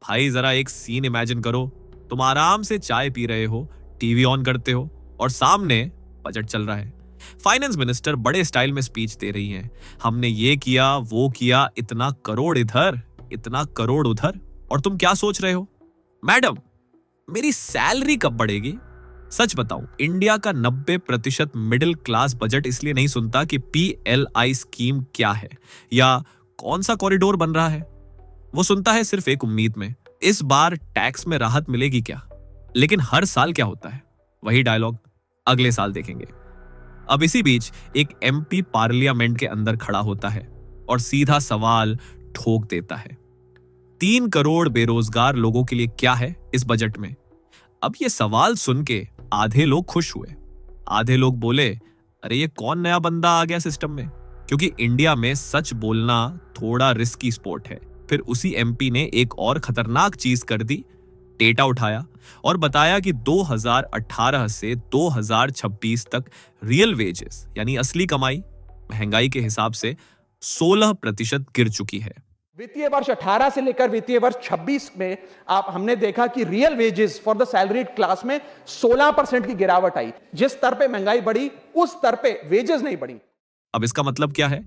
भाई जरा एक सीन इमेजिन करो, तुम आराम से चाय पी रहे हो, टीवी ऑन करते हो और सामने बजट चल रहा है। फाइनेंस मिनिस्टर बड़े स्टाइल में स्पीच दे रही हैं। हमने ये किया, वो किया, इतना करोड़ इधर, इतना करोड़ उधर। और तुम क्या सोच रहे हो? मैडम, मेरी सैलरी कब बढ़ेगी? सच बताऊं, इंडिया का 90% मिडिल क्लास बजट इसलिए नहीं सुनता कि PLI स्कीम क्या है या कौन सा कॉरिडोर बन रहा है। वो सुनता है सिर्फ एक उम्मीद में, इस बार टैक्स में राहत मिलेगी क्या। लेकिन हर साल क्या होता है? वही डायलॉग, अगले साल देखेंगे। अब इसी बीच एक MP पार्लियामेंट के अंदर खड़ा होता है और सीधा सवाल ठोक देता है, 3 करोड़ बेरोजगार लोगों के लिए क्या है इस बजट में? अब ये सवाल सुन के आधे लोग खुश हुए, आधे लोग बोले, अरे ये कौन नया बंदा आ गया सिस्टम में। क्योंकि इंडिया में सच बोलना थोड़ा रिस्की स्पोर्ट है। फिर उसी MP ने एक और खतरनाक चीज कर दी, डेटा उठाया और बताया कि 2018 से 2026 तक रियल वेजेस यानी असली कमाई महंगाई के हिसाब से 16% गिर चुकी है। वित्तीय वर्ष 18 से लेकर वित्तीय वर्ष 26 में हमने देखा कि real wages for the salaried class में 16% की गिरावट आई। जिस स्तर पे महंगाई बढ़ी उस स्तर पे वेजेस नहीं बढ़ी। अब इसका मतलब क्या है?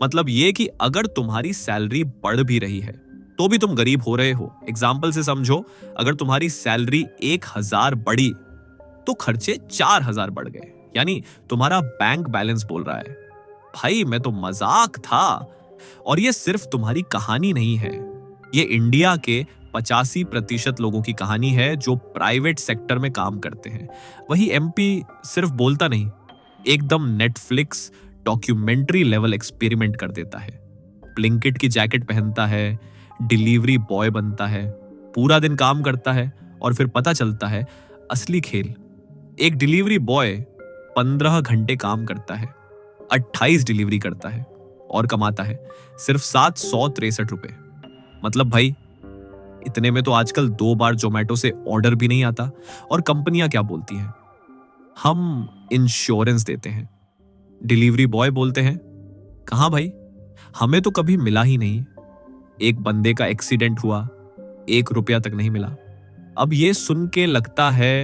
मतलब ये कि अगर तुम्हारी सैलरी बढ़ भी रही है तो भी तुम गरीब हो रहे हो। एग्जाम्पल से समझो, अगर तुम्हारी सैलरी 1000 बढ़ी तो खर्चे 4000 बढ़ गए, यानी तुम्हारा बैंक बैलेंस बोल रहा है, भाई मैं तो मजाक था। और ये सिर्फ तुम्हारी कहानी नहीं है, ये इंडिया के 85% लोगों की कहानी है जो प्राइवेट सेक्टर में काम करते हैं। वही MP सिर्फ बोलता नहीं, एकदम नेटफ्लिक्स डॉक्यूमेंट्री लेवल एक्सपेरिमेंट कर देता है। ब्लिंकिट की जैकेट पहनता है, डिलीवरी बॉय बनता है, पूरा दिन काम करता है और फिर पता चलता है असली खेल। एक डिलीवरी बॉय 15 घंटे काम करता है, 28 डिलीवरी करता है और कमाता है सिर्फ 763 रुपए। मतलब भाई, इतने में तो आजकल 2 बार जोमेटो से ऑर्डर भी नहीं आता। और कंपनियां क्या बोलती हैं? हम इंश्योरेंस देते हैं। डिलीवरी बॉय बोलते हैं, कहां भाई, हमें तो कभी मिला ही नहीं। एक बंदे का एक्सीडेंट हुआ, 1 रुपया तक नहीं मिला। अब ये सुन के लगता है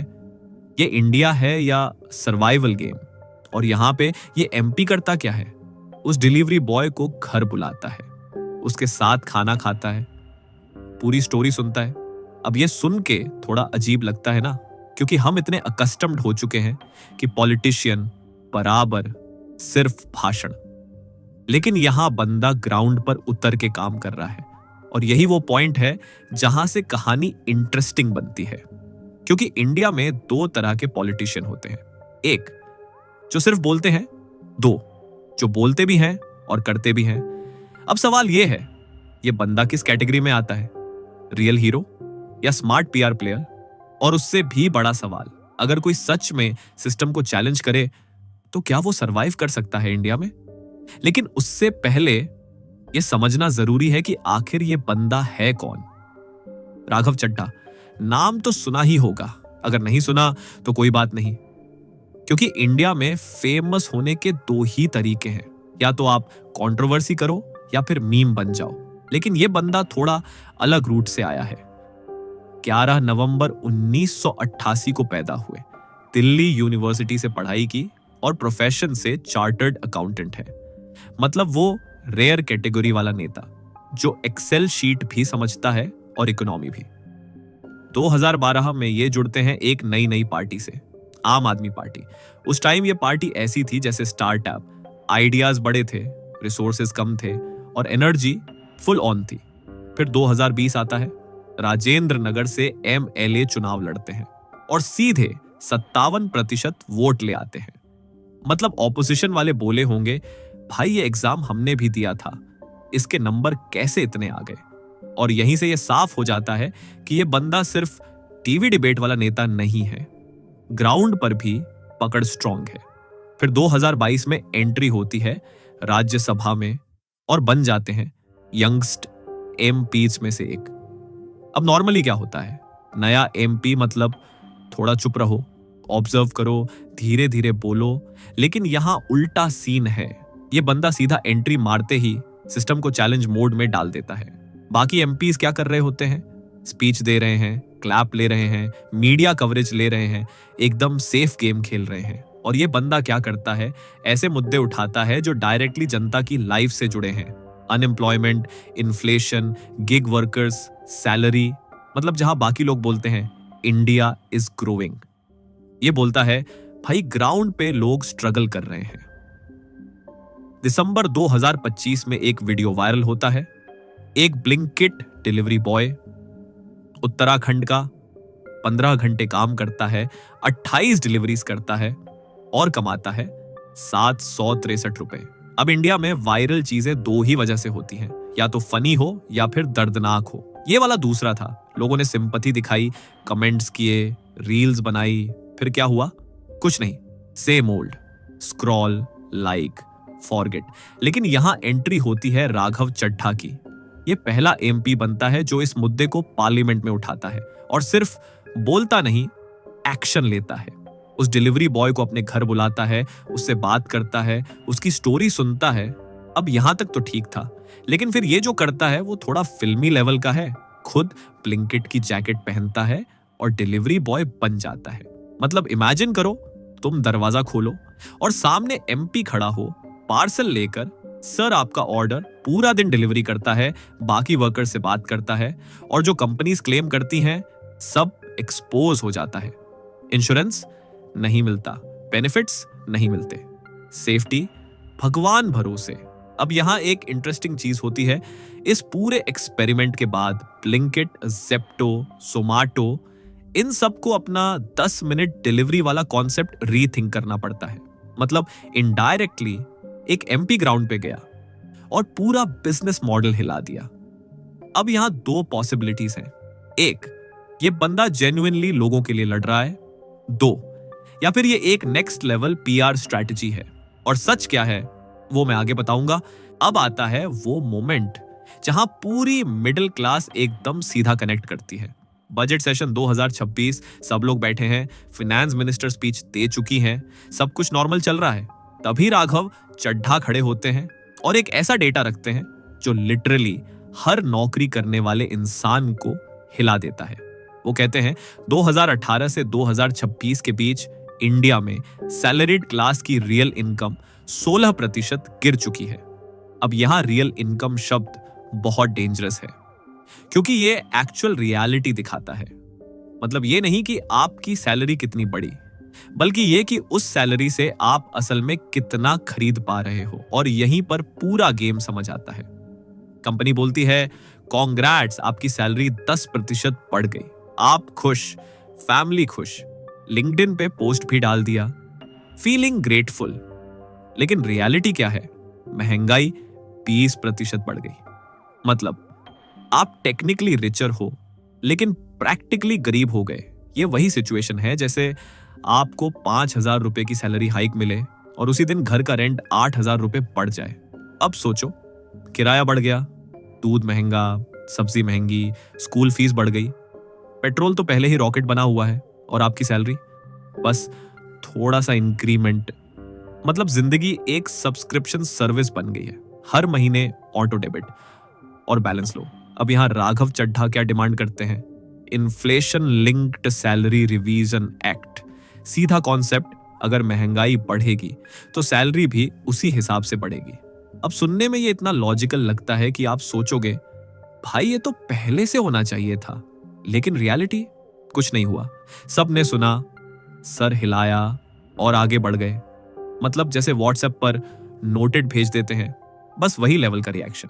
ये इंडिया है या सर्वाइवल गेम। और यहां पे ये MP करता क्या है? उस डिलीवरी बॉय को घर बुलाता है, उसके साथ खाना खाता है, पूरी स्टोरी सुनता है। अब ये सुन के थोड़ा अजीब लगता है ना, क्योंकि हम इतने अकस्टम्ड हो चुके हैं कि पॉलिटिशियन बराबर सिर्फ भाषण। लेकिन यहां बंदा ग्राउंड पर उतर के काम कर रहा है और यही वो पॉइंट है जहां से कहानी इंटरेस्टिंग बनती है। क्योंकि इंडिया में 2 तरह के पॉलिटिशियन होते हैं, एक जो सिर्फ बोलते हैं, 2 जो बोलते भी हैं और करते भी हैं। अब सवाल यह है, यह बंदा किस कैटेगरी में आता है? रियल हीरो या स्मार्ट PR प्लेयर? और उससे भी बड़ा सवाल, अगर कोई सच में सिस्टम को चैलेंज करे तो क्या वो सरवाइव कर सकता है इंडिया में? लेकिन उससे पहले यह समझना जरूरी है कि आखिर यह बंदा है कौन। राघव चड्ढा नाम तो सुना ही होगा, अगर नहीं सुना तो कोई बात नहीं। क्योंकि इंडिया में फेमस होने के 2 ही तरीके हैं, या तो आप कंट्रोवर्सी करो या फिर मीम बन जाओ। लेकिन यह बंदा थोड़ा अलग रूट से आया है। 11 नवंबर 1988 को पैदा हुए, दिल्ली यूनिवर्सिटी से पढ़ाई की और प्रोफेशन से चार्टर्ड अकाउंटेंट है। मतलब वो रेयर कैटेगरी वाला नेता जो एक्सेल शीट भी समझता है और इकोनॉमी भी। 2012 में ये जुड़ते हैं एक नई पार्टी से, आम आदमी पार्टी। उस टाइम ये पार्टी ऐसी थी जैसे स्टार्टअप, आइडियाज बड़े थे, रिसोर्सेज कम थे और एनर्जी फुल ऑन थी। फिर 2020 आता है, राजेंद्र नगर से MLA चुनाव लड़ते हैं और सीधे 57% वोट ले आते हैं। मतलब ऑपोजिशन वाले बोले होंगे, भाई ये एग्जाम हमने भी दिया था, इसके नंबर कैसे इतने आ गए? और यहीं से ये साफ हो जाता है कि ये बंदा सिर्फ टीवी डिबेट वाला नेता नहीं है, ग्राउंड पर भी पकड़ स्ट्रांग है। फिर 2022 में एंट्री होती है राज्यसभा में और बन जाते हैं यंगस्ट MPs में से एक। अब नॉर्मली क्या होता है, नया MP मतलब थोड़ा चुप रहो, ऑब्जर्व करो, धीरे धीरे बोलो। लेकिन यहां उल्टा सीन है, ये बंदा सीधा एंट्री मारते ही सिस्टम को चैलेंज मोड में डाल देता है। बाकी MPs क्या कर रहे होते हैं? स्पीच दे रहे हैं, क्लैप ले रहे हैं, मीडिया कवरेज ले रहे हैं, एकदम सेफ गेम खेल रहे हैं। और ये बंदा क्या करता है, ऐसे मुद्दे उठाता है जो डायरेक्टली जनता की लाइफ से जुड़े हैं। Unemployment, inflation, gig workers, salary, मतलब जहां बाकी लोग बोलते हैं इंडिया इज ग्रोइंग, ये बोलता है भाई ग्राउंड पे लोग स्ट्रगल कर रहे हैं। दिसंबर 2025 में एक वीडियो वायरल होता है। एक ब्लिंकिट डिलीवरी बॉय उत्तराखंड का 15 घंटे काम करता है, 28 डिलीवरीज करता है और कमाता है 763 रुपए। अब इंडिया में वायरल चीजें दो ही वजह से होती हैं, या तो फनी हो या फिर दर्दनाक हो। ये वाला दूसरा था, लोगों ने सिंपैथी दिखाई, कमेंट्स किए, रील्स बनाई, फिर क्या हुआ? कुछ नहीं, same old, scroll, like, forget. लेकिन यहां एंट्री होती है राघव चड्ढा की। ये पहला एमपी बनता है जो इस मुद्दे को पार्लियामेंट में उठाता है और सिर्फ बोलता नहीं, एक्शन लेता है। उस डिलीवरी बॉय को अपने घर बुलाता है, उससे बात करता है, उसकी स्टोरी सुनता है। अब यहां तक तो ठीक था, लेकिन फिर ये जो करता है वो थोड़ा फिल्मी लेवल का है। खुद ब्लिंकिट की जैकेट पहनता है और डिलीवरी बॉय बन जाता है। मतलब इमेजिन करो, तुम दरवाजा खोलो और सामने एमपी खड़ा हो, पार्सल लेकर, सर आपका ऑर्डर, पूरा दिन डिलीवरी करता है, बाकी वर्कर से बात करता है और जो कंपनीज क्लेम करती हैं सब एक्सपोज हो जाता है। इंश्योरेंस नहीं मिलता, बेनिफिट्स नहीं मिलते, सेफ्टी भगवान भरोसे। अब यहां एक इंटरेस्टिंग चीज होती है, इस पूरे एक्सपेरिमेंट के बाद ब्लिंकिट, ज़ेप्टो, ज़ोमैटो, इन सबको अपना 10 मिनट डिलीवरी वाला कॉन्सेप्ट रीथिंक करना पड़ता है। मतलब इनडायरेक्टली एक एमपी ग्राउंड पे गया और पूरा बिजनेस मॉडल हिला दिया। अब यहां दो पॉसिबिलिटीज हैं। एक, ये बंदा जेन्युइनली लोगों के लिए लड़ रहा है। दो, या फिर ये एक नेक्स्ट लेवल पीआर स्ट्रैटेजी है। और सच क्या है वो मैं आगे बताऊंगा। अब आता है वो मोमेंट जहां पूरी मिडिल क्लास एकदम सीधा कनेक्ट करती है। बजट सेशन 2026, सब लोग बैठे हैं, फाइनेंस मिनिस्टर स्पीच दे चुकी हैं, सब कुछ नॉर्मल चल रहा है। तभी राघव चड्ढा खड़े होते हैं और एक ऐसा डेटा रखते हैं जो लिटरली हर नौकरी करने वाले इंसान को हिला देता है। वो कहते हैं 2018 से 2026 के बीच इंडिया में सैलरीड क्लास की रियल इनकम 16% गिर चुकी है। अब यहां रियल इनकम शब्द बहुत डेंजरस है, क्योंकि ये एक्चुअल रियलिटी दिखाता है। मतलब ये नहीं कि आपकी सैलरी कितनी बड़ी, बल्कि ये कि उस सैलरी से आप असल में कितना खरीद पा रहे हो। और यहीं पर पूरा गेम समझ आता है। कंपनी बोलती है कॉन्ग्रेट्स, आपकी सैलरी 10% बढ़ गई, आप खुश, फैमिली खुश, लिंक्डइन पे पोस्ट भी डाल दिया, फीलिंग ग्रेटफुल। लेकिन रियलिटी क्या है? महंगाई 20% बढ़ गई। मतलब आप टेक्निकली रिचर हो लेकिन प्रैक्टिकली गरीब हो गए। ये वही सिचुएशन है जैसे आपको 5,000 रुपए की सैलरी हाइक मिले और उसी दिन घर का रेंट 8,000 रुपए बढ़ जाए। अब सोचो, किराया बढ़ गया, दूध महंगा, सब्जी महंगी, स्कूल फीस बढ़ गई, पेट्रोल तो पहले ही रॉकेट बना हुआ है और आपकी सैलरी बस थोड़ा सा इंक्रीमेंट। मतलब जिंदगी एक सब्सक्रिप्शन सर्विस बन गई है, हर महीने ऑटो डेबिट और बैलेंस लो। अब यहां राघव चड्ढा क्या डिमांड करते हैं? Inflation linked salary revision act. सीधा कॉन्सेप्ट, अगर महंगाई बढ़ेगी तो सैलरी भी उसी हिसाब से बढ़ेगी। अब सुनने में ये इतना लॉजिकल लगता है कि आप सोचोगे भाई ये तो पहले से होना चाहिए था, लेकिन रियलिटी कुछ नहीं हुआ। सबने सुना, सर हिलाया और आगे बढ़ गए। मतलब जैसे व्हाट्सएप पर नोटेड भेज देते हैं, बस वही लेवल का रिएक्शन।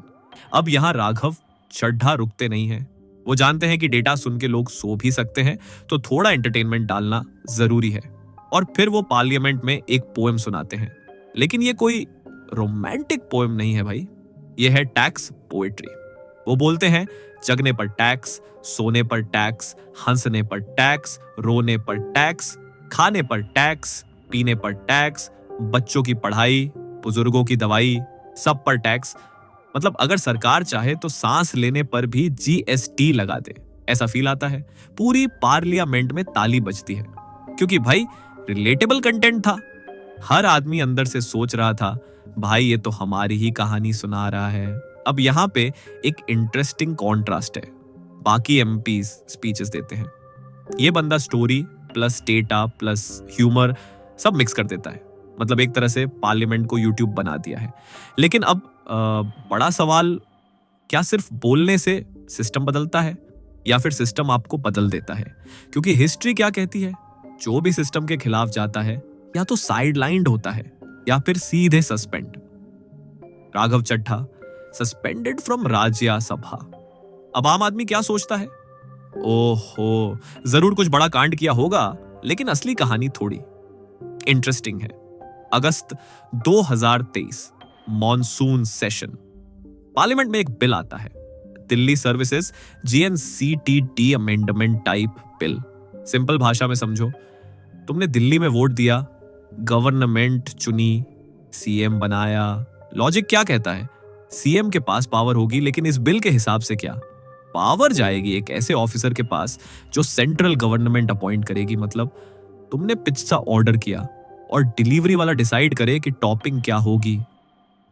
अब यहां राघव चड्ढा रुकते नहीं हैं। वो जानते हैं कि डेटा सुन के लोग सो भी सकते हैं, तो थोड़ा एंटरटेनमेंट डालना जरूरी है। और फिर वो पार्लियामेंट में एक पोएम सुनाते हैं। लेकिन ये कोई रोमांटिक पोएम नहीं है भाई, ये है टैक्स पोएट्री। वो बोलते हैं जगने पर टैक्स, सोने पर टैक्स, हंसने पर टैक्स, रोने पर टैक्स, खाने पर टैक्स, पीने पर टैक्स, बच्चों की पढ़ाई, बुजुर्गों की दवाई, सब पर टैक्स। मतलब अगर सरकार चाहे तो सांस लेने पर भी जीएसटी लगा दे, ऐसा फील आता है। पूरी पार्लियामेंट में ताली बजती है, क्योंकि भाई रिलेटेबल कंटेंट था। हर आदमी अंदर से सोच रहा था भाई ये तो हमारी ही कहानी सुना रहा है। अब यहां पे एक इंटरेस्टिंग कॉन्ट्रास्ट है। बाकी एमपीज स्पीचेस देते हैं। ये बंदा story plus data plus humour सब मिक्स कर देता है। मतलब एक तरह से पार्लियामेंट को यूट्यूब बना दिया है। लेकिन अब बड़ा सवाल, क्या सिर्फ बोलने से सिस्टम बदलता है या फिर सिस्टम आपको बदल देता है? क्योंकि हिस्ट्री क्या कहती है, जो भी सिस्टम के खिलाफ जाता है या तो साइडलाइंड होता है या फिर सीधे suspend. Raghav Chadha suspended from Rajya Sabha. अब आम आदमी क्या सोचता है, ओहो जरूर कुछ बड़ा कांड किया होगा, लेकिन असली कहानी थोड़ी इंटरेस्टिंग है। अगस्त 2023 मॉनसून सेशन, पार्लियामेंट में एक बिल आता है, Delhi services GNCTD amendment type bill. Simple भाषा में समझो, तुमने दिल्ली में वोट दिया, गवर्नमेंट चुनी, सीएम बनाया। लॉजिक क्या कहता है, सीएम के पास पावर होगी, लेकिन इस बिल के हिसाब से क्या पावर जाएगी एक ऐसे ऑफिसर के पास जो सेंट्रल गवर्नमेंट अपॉइंट करेगी। मतलब तुमने पिज्जा ऑर्डर किया और डिलीवरी वाला डिसाइड करे कि टॉपिंग क्या होगी।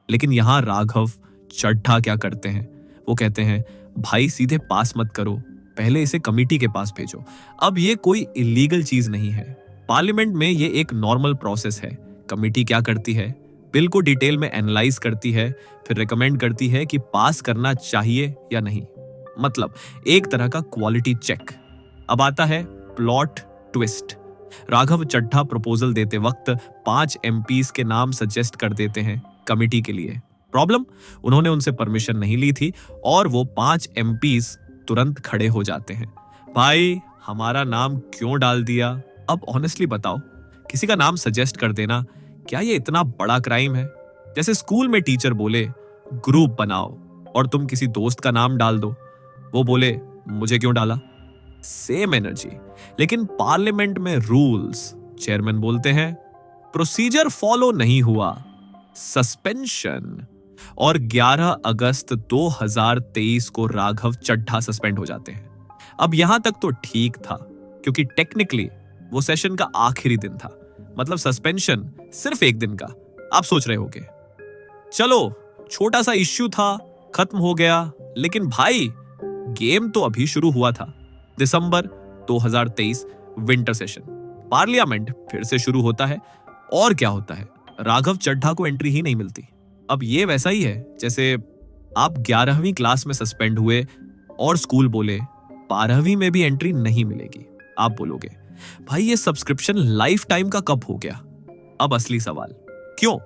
लेकिन यहां राघव चड्ढा क्या करते हैं, वो कहते हैं भाई सीधे पास मत करो, पहले इसे कमिटी के पास भेजो। अब ये कोई इलीगल चीज नहीं है, पार्लियामेंट में ये एक नॉर्मल प्रोसेस है। कमिटी क्या करती है, बिल को डिटेल में एनालाइज करती है, फिर रिकमेंड करती है कि पास करना चाहिए या नहीं। मतलब एक तरह का क्वालिटी चेक। अब आता है plot twist. Raghav Chadha proposal देते वक्त 5 एमपीज के नाम सजेस्ट कर देते हैं कमिटी के लिए। प्रॉब्लम, उन्होंने उनसे परमिशन नहीं ली थी और वो 5 एमपीज तुरंत खड़े हो जाते हैं। भाई हमारा नाम क्यों डाल दिया? अब ऑनेस्टली बताओ, किसी का नाम सजेस्ट कर देना, क्या ये इतना बड़ा क्राइम है? जैसे स्कूल में टीचर बोले ग्रुप बनाओ और तुम किसी दोस्त का नाम डाल दो, वो बोले मुझे क्यों डाला? Same energy. लेकिन पार्लियामेंट में रूल्स, चेयरमैन बोलते हैं प्रोसीजर फॉलो नहीं हुआ, सस्पेंशन। और 11 अगस्त 2023 को राघव चड्ढा सस्पेंड हो जाते हैं। अब यहां तक तो ठीक था, क्योंकि टेक्निकली वो सेशन का आखिरी दिन था। मतलब सस्पेंशन सिर्फ एक दिन का। आप सोच रहे होंगे चलो छोटा सा इश्यू था, खत्म हो गया, लेकिन भाई गेम तो अभी शुरू हुआ था। दिसंबर 2023 विंटर सेशन, पार्लियामेंट फिर से शुरू होता है। और क्या होता है, राघव चड्ढा को एंट्री ही नहीं मिलती। अब ये वैसा ही है जैसे आप 11वीं क्लास में सस्पेंड हुए और स्कूल बोले 12वीं में भी एंट्री नहीं मिलेगी। आप बोलोगे भाई ये सब्सक्रिप्शन लाइफ टाइम का कब हो गया? अब असली सवाल, क्यों?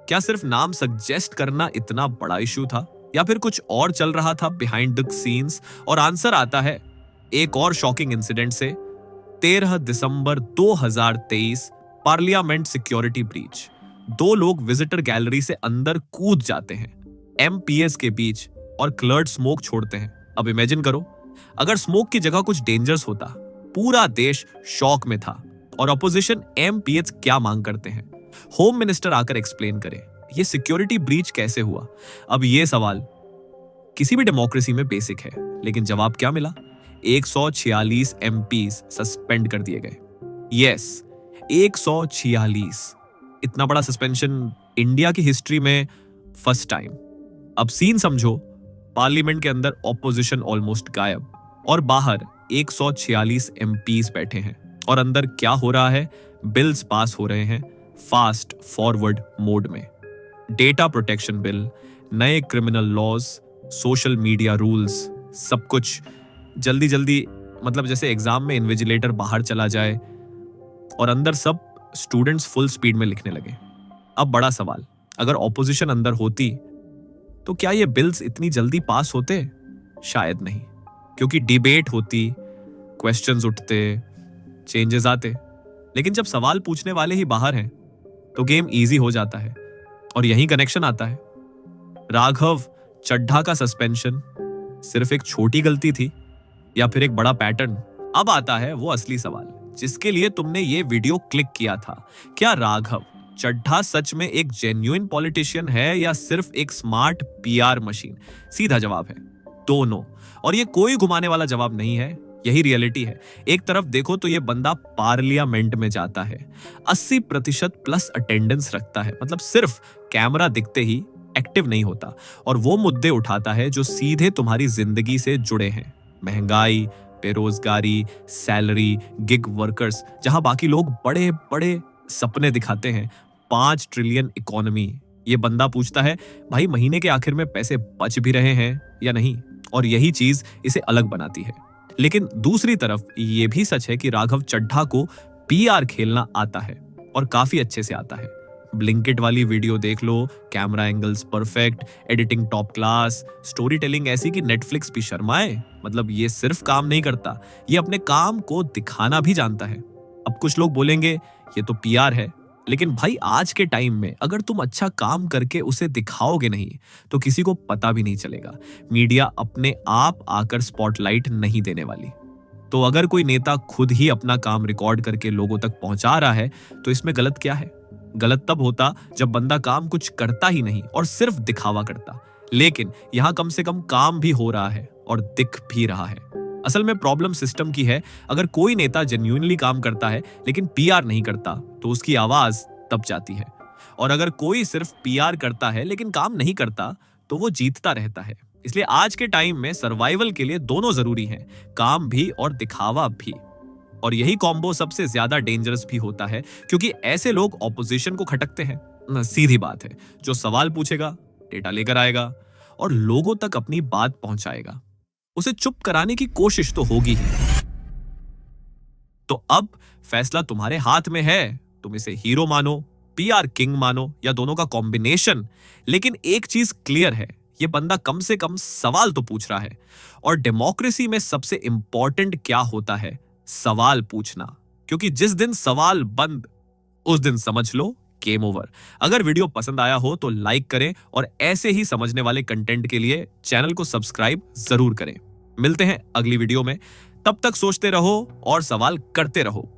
क्या सिर्फ नाम सजेस्ट करना इतना बड़ा इश्यू था या फिर कुछ और चल रहा था बिहाइंड द सीन्स? और आंसर आता है एक और शॉकिंग इंसिडेंट से। 13 दिसंबर 2023 पार्लियामेंट सिक्योरिटी ब्रीच। 2 लोग विजिटर गैलरी से अंदर कूद जाते हैं एमपीएस के बीच और क्लर्ड स्मोक छोड़ते हैं। अब इमेजिन करो, अगर स्मोक की जगह कुछ डेंजर्स होता, पूरा देश शॉक में था। और अपोजिशन एमपीएस क्या मांग करते हैं, होम मिनिस्टर आकर एक्सप्लेन करे ये सिक्योरिटी ब्रीच कैसे हुआ। अब ये सवाल किसी भी डेमोक्रेसी में बेसिक है, लेकिन जवाब क्या मिला? 146 एमपीज सस्पेंड कर दिए गए। यस, 146। इतना बड़ा सस्पेंशन इंडिया की हिस्ट्री में फर्स्ट टाइम। अब सीन समझो, पार्लियामेंट के अंदर ऑपोजिशन ऑलमोस्ट गायब और बाहर 146 एमपीज बैठे हैं। और अंदर क्या हो रहा है, बिल्स पास हो रहे हैं फास्ट फॉरवर्ड मोड में। डेटा प्रोटेक्शन बिल, नए criminal laws, social media rules, सब कुछ जल्दी जल्दी। मतलब जैसे एग्जाम में इन्विजिलेटर बाहर चला जाए और अंदर सब स्टूडेंट्स फुल स्पीड में लिखने लगे। अब बड़ा सवाल, अगर ऑपोजिशन अंदर होती तो क्या ये बिल्स इतनी जल्दी पास होते? शायद नहीं, क्योंकि डिबेट होती, क्वेश्चंस उठते, चेंजेस आते। लेकिन जब सवाल पूछने वाले ही बाहर हैं तो गेम इजी हो जाता है। और यही कनेक्शन आता है। राघव चड्ढा का सस्पेंशन सिर्फ एक छोटी गलती थी या फिर एक बड़ा पैटर्न? अब आता है वो असली सवाल जिसके लिए तुमने ये वीडियो क्लिक किया था। क्या राघव चड्ढा सच में एक जेन्युइन पॉलिटिशियन है या सिर्फ एक स्मार्ट पीआर मशीन? सीधा जवाब है दोनों। और ये कोई घुमाने वाला जवाब नहीं है, यही रियलिटी है। एक तरफ देखो तो ये बंदा पार्लियामेंट में जाता है, 80% प्लस अटेंडेंस रखता है, मतलब सिर्फ कैमरा दिखते ही एक्टिव नहीं होता, और वो मुद्दे उठाता है जो सीधे तुम्हारी जिंदगी से जुड़े हैं। महंगाई, बेरोजगारी, सैलरी, गिग वर्कर्स, जहां बाकी लोग बड़े बड़े सपने दिखाते हैं, 5 ट्रिलियन इकोनॉमी। ये बंदा पूछता है, भाई महीने के आखिर में पैसे बच भी रहे हैं या नहीं? और यही चीज इसे अलग बनाती है। लेकिन दूसरी तरफ ये भी सच है कि राघव चड्ढा को पीआर खेलना आता है और काफी अच्छे से आता है। ब्लिंकिट वाली वीडियो देख लो, camera angles perfect, editing top class, storytelling ऐसी कि नेटफ्लिक्स भी शर्माए। मतलब ये सिर्फ काम नहीं करता, ये अपने काम को दिखाना भी जानता है। अब कुछ लोग बोलेंगे ये तो पीआर है, लेकिन भाई आज के टाइम में अगर तुम अच्छा काम करके उसे दिखाओगे नहीं तो किसी को पता भी नहीं चलेगा। मीडिया अपने आप आकर स्पॉटलाइट नहीं देने वाली। तो अगर कोई नेता खुद ही अपना काम रिकॉर्ड करके लोगों तक पहुंचा रहा है तो इसमें गलत क्या है? गलत तब होता जब बंदा काम कुछ करता ही नहीं और सिर्फ दिखावा करता। लेकिन यहां कम से कम काम भी हो रहा है और दिख भी रहा है। असल में प्रॉब्लम सिस्टम की है। अगर कोई नेता जेन्युइनली काम करता है लेकिन पीआर नहीं करता तो उसकी आवाज दब जाती है। और अगर कोई सिर्फ पीआर करता है लेकिन काम नहीं करता तो वो जीतता रहता है। इसलिए आज के टाइम में सर्वाइवल के लिए दोनों जरूरी हैं, काम भी और दिखावा भी। और यही कॉम्बो सबसे ज्यादा डेंजरस भी होता है, क्योंकि ऐसे लोग ऑपोजिशन को खटकते हैं। सीधी बात है, जो सवाल पूछेगा डेटा लेकर आएगा और लोगों तक अपनी बात पहुंचाएगा, उसे चुप कराने की कोशिश तो होगी ही। तो अब फैसला तुम्हारे हाथ में है। तुम इसे हीरो मानो, पीआर किंग मानो या दोनों का कॉम्बिनेशन। लेकिन एक चीज क्लियर है, ये बंदा कम से कम सवाल तो पूछ रहा है। और डेमोक्रेसी में सबसे इंपॉर्टेंट क्या होता है? सवाल पूछना। क्योंकि जिस दिन सवाल बंद, उस दिन समझ लो गेम ओवर। अगर वीडियो पसंद आया हो तो लाइक करें और ऐसे ही समझने वाले कंटेंट के लिए चैनल को सब्सक्राइब जरूर करें। मिलते हैं अगली वीडियो में, तब तक सोचते रहो और सवाल करते रहो।